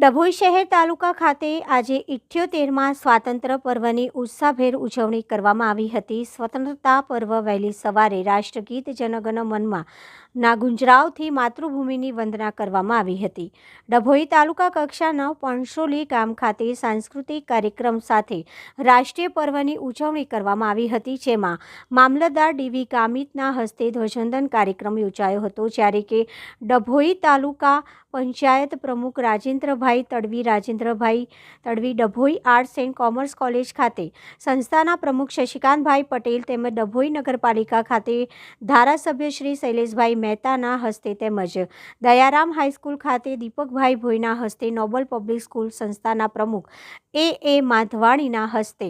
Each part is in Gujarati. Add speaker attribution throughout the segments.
Speaker 1: ડભોઈ શહેર તાલુકા ખાતે આજે 78મા સ્વાતંત્ર્ય પર્વની ઉત્સાહભેર ઉજવણી કરવામાં આવી હતી। સ્વતંત્રતા પર્વ વહેલી સવારે રાષ્ટ્રગીત જનગણ મનમાં ના ગુંજરાવથી માતૃભૂમિની વંદના કરવામાં આવી હતી। ડભોઈ તાલુકા કક્ષાના પણસોલી ગામ ખાતે સાંસ્કૃતિક કાર્યક્રમ સાથે રાષ્ટ્રીય પર્વની ઉજવણી કરવામાં આવી હતી, જેમાં મામલતદાર ડીવી ગામિતના હસ્તે ધ્વજવંદન કાર્યક્રમ યોજાયો હતો, જ્યારે કે ડભોઈ તાલુકા પંચાયત પ્રમુખ Rajendrabhai Tadvi Dabhoi arts and commerce college ખાતે સંસ્થાના પ્રમુખ શશિકાંતભાઈ પટેલ તેમજ ડભોઈ નગરપાલિકા ખાતે ધારાસભ્ય શ્રી શૈલેષભાઈ મહેતાના હસ્તે તેમજ દયારામ હાઈસ્કૂલ ખાતે દીપકભાઈ ભોઈના હસ્તે નોબલ પબ્લિક સ્કૂલ સંસ્થાના પ્રમુખ એ માધવાણીના હસ્તે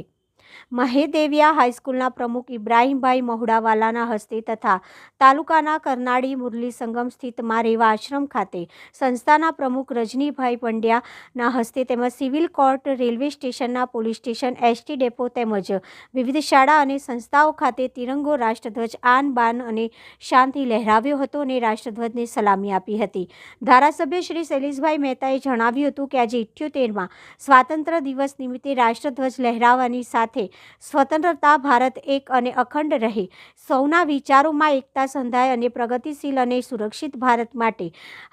Speaker 1: મહેદેવિયા હાઈસ્કૂલના પ્રમુખ ઇબ્રાહીમભાઈ મહુડાવાલાના હસ્તે તથા તાલુકાના કરનાળી મુરલી સંગમ સ્થિત મારેવા આશ્રમ ખાતે સંસ્થાના પ્રમુખ રજનીભાઈ પંડ્યાના હસ્તે તેમજ સિવિલ કોર્ટ, રેલવે સ્ટેશનના પોલીસ સ્ટેશન, એસટી ડેપો તેમજ વિવિધ શાળા અને સંસ્થાઓ ખાતે તિરંગો, રાષ્ટ્રધ્વજ આન બાન અને શાંતિ લહેરાવ્યો હતો અને રાષ્ટ્રધ્વજને સલામી આપી હતી। ધારાસભ્ય શ્રી શૈલેષભાઈ મહેતાએ જણાવ્યું હતું કે આજે 78મા સ્વાતંત્ર્ય દિવસ નિમિત્તે રાષ્ટ્રધ્વજ લહેરાવવાની સાથે સ્વતંત્રતા ભારત એક અને અખંડ રહે, સૌના વિચારોમાં એકતા સંધાય અને પ્રગતિશીલ અને સુરક્ષિત ભારત માટે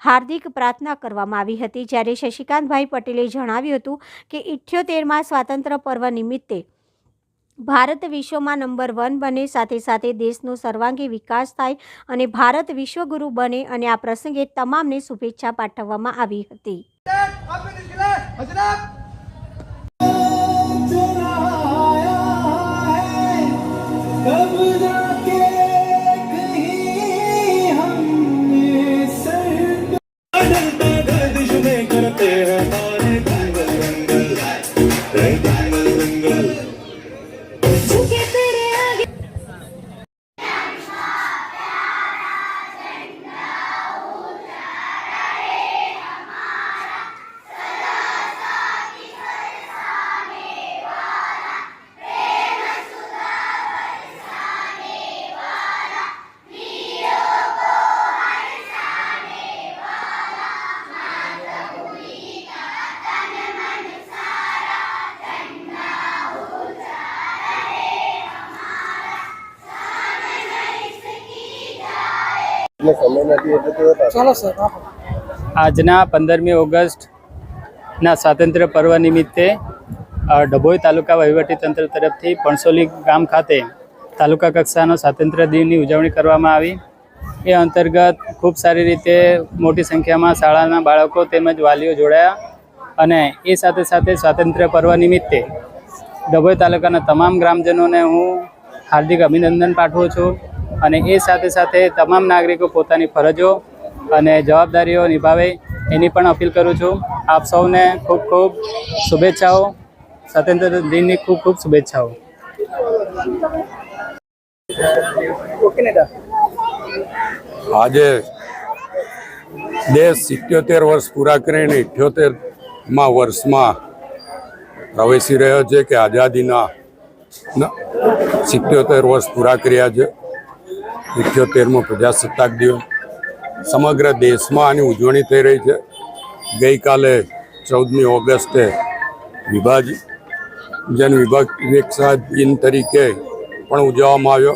Speaker 1: હાર્દિક પ્રાર્થના કરવામાં આવી હતી। જ્યારે શશિકાંતભાઈ પટેલે જણાવ્યું હતું કે 78મા સ્વાતંત્ર્ય પર્વ નિમિત્તે ભારત વિશ્વમાં નંબર 1 બને, સાથે સાથે દેશનો સર્વાંગી વિકાસ થાય અને ભારત વિશ્વગુરુ બને અને આ પ્રસંગે તમામને શુભેચ્છા પાઠવવામાં આવી હતી।
Speaker 2: આજના 15મી ઓગસ્ટના સ્વાતંત્ર્ય પર્વ નિમિત્તે ડભોઈ તાલુકા વહીવટીતંત્ર તરફથી પણસોલી ગામ ખાતે તાલુકા કક્ષાનો સ્વાતંત્ર્ય દિનની ઉજવણી કરવામાં આવી। એ અંતર્ગત ખૂબ સારી રીતે મોટી સંખ્યામાં શાળાના બાળકો તેમજ વાલીઓ જોડાયા અને એ સાથે સાથે સ્વાતંત્ર્ય પર્વ નિમિત્તે ડભોઈ તાલુકાના તમામ ગ્રામજનોને હું હાર્દિક અભિનંદન પાઠવું છું અને એ સાથે સાથે તમામ નાગરિકો પોતાની ફરજો અને જવાબદારીઓ નિભાવે એની પણ અપીલ કરું છું। આપ સૌને ખૂબ ખૂબ શુભેચ્છાઓ, સ્વાતંત્ર્ય દિનની ખૂબ ખૂબ શુભેચ્છાઓ।
Speaker 3: આજે દેશ 77 વર્ષ પૂરા કરીને 78મા વર્ષમાં પ્રવેશી રહ્યો છે કે આઝાદીના 77 વર્ષ પૂરા કર્યા છે। 78મો પ્રજાસત્તાક દિવસ સમગ્ર દેશમાં આની ઉજવણી થઈ રહી છે। ગઈકાલે 14મી ઓગસ્ટે વિભાજન દિન તરીકે પણ ઉજવવામાં આવ્યો।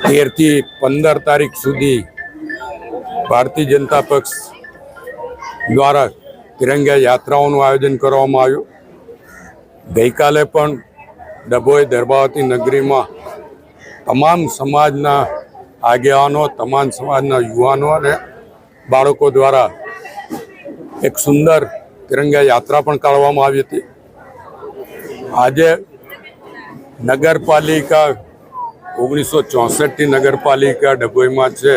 Speaker 3: 13 થી 15 તારીખ સુધી ભારતીય જનતા પક્ષ દ્વારા તિરંગા યાત્રાઓનું આયોજન કરવામાં આવ્યું। ગઈકાલે પણ ડભોઈ દર્ભાવતી નગરીમાં તમામ સમાજના આગેવાનો, તમામ સમાજના યુવાનો અને બાળકો દ્વારા એક સુંદર તિરંગા યાત્રા પણ કાઢવામાં આવી હતી। આજે નગરપાલિકા 1964થી નગરપાલિકા ડભોઈમાં છે,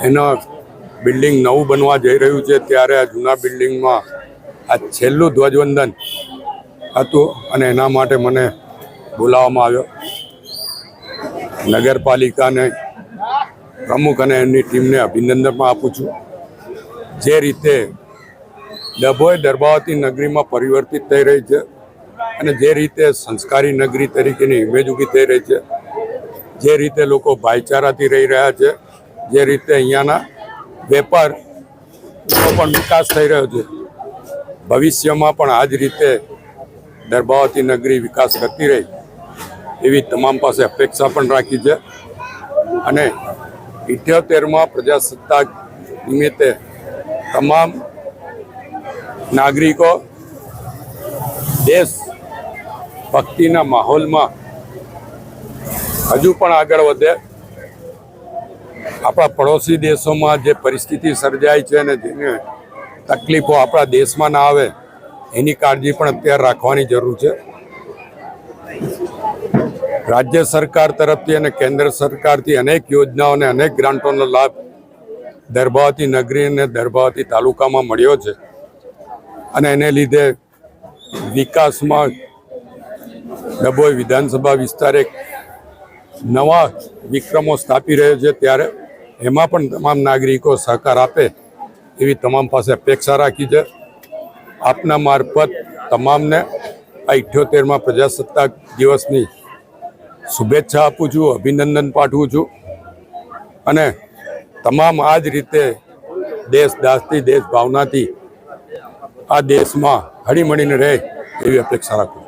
Speaker 3: એનો બિલ્ડિંગ નવું બનવા જઈ રહ્યું છે, ત્યારે આ જૂના બિલ્ડિંગમાં આ છેલ્લું ધ્વજવંદન હતું અને એના માટે મને બોલાવવામાં આવ્યો। નગરપાલિકાને પ્રમુખ અને એમની ટીમને અભિનંદન પણ આપું છું। જે રીતે ડભોઈ દર્ભાવતી નગરીમાં પરિવર્તિત થઈ રહી છે અને જે રીતે સંસ્કારી નગરી તરીકેની ઇમેજ ઊભી થઈ રહી છે, જે રીતે લોકો ભાઈચારાથી રહી રહ્યા છે, જે રીતે અહીંયાના વેપાર પણ વિકાસ થઈ રહ્યો છે. ભવિષ્યમાં પણ આ જ રીતે દર્ભાવતી નગરી વિકાસ કરતી રહી એવી તમામ પાસે અપેક્ષા પણ રાખી છે. અને 78માં પ્રજાસત્તાક નિમિત્તે તમામ નાગરિકો દેશ ભક્તિના માહોલમાં હજુ પણ આગળ વધે. આપણા પડોશી દેશોમાં જે પરિસ્થિતિ સર્જાય છે અને જેને તકલીફો આપણા દેશમાં ના આવે એની કાળજી પણ અત્યારે રાખવાની જરૂર છે. રાજ્ય સરકાર તરફથી અને કેન્દ્ર સરકારથી અનેક યોજનાઓ અને અનેક ગ્રાન્ટોનો લાભ દર્ભાવતી નગરી અને દર્ભાવતી તાલુકામાં મળ્યો છે અને એને લીધે વિકાસમાં ડભોઈ વિધાનસભા વિસ્તાર એક નવા વિક્રમો સ્થાપી રહ્યો છે. ત્યારે એમાં પણ તમામ નાગરિકો સહકાર આપે એવી તમામ પાસે અપેક્ષા રાખી છે. આપના મારફત તમામને આ 78માં પ્રજાસત્તાક દિવસની શુભેચ્છા આપું છું, અભિનંદન પાઠવું છું અને તમામ આ જ રીતે દેશદાસથી દેશ ભાવનાથી આ દેશમાં હળીમળીને રહે એવી અપેક્ષા રાખું છું.